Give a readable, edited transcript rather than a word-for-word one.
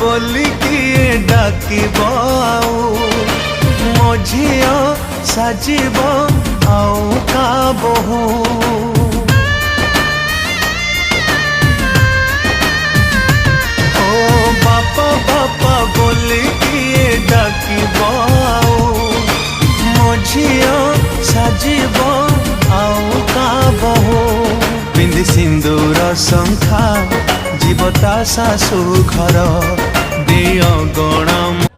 बोलिकी डाकिब मो झियो साजिब आउ का बहु बापा बापा बोलिकी डाकिब मो झियो साजिब आउ का बहु पिंधि सिंदूर शंखा जीवता शाशु घर दिय गण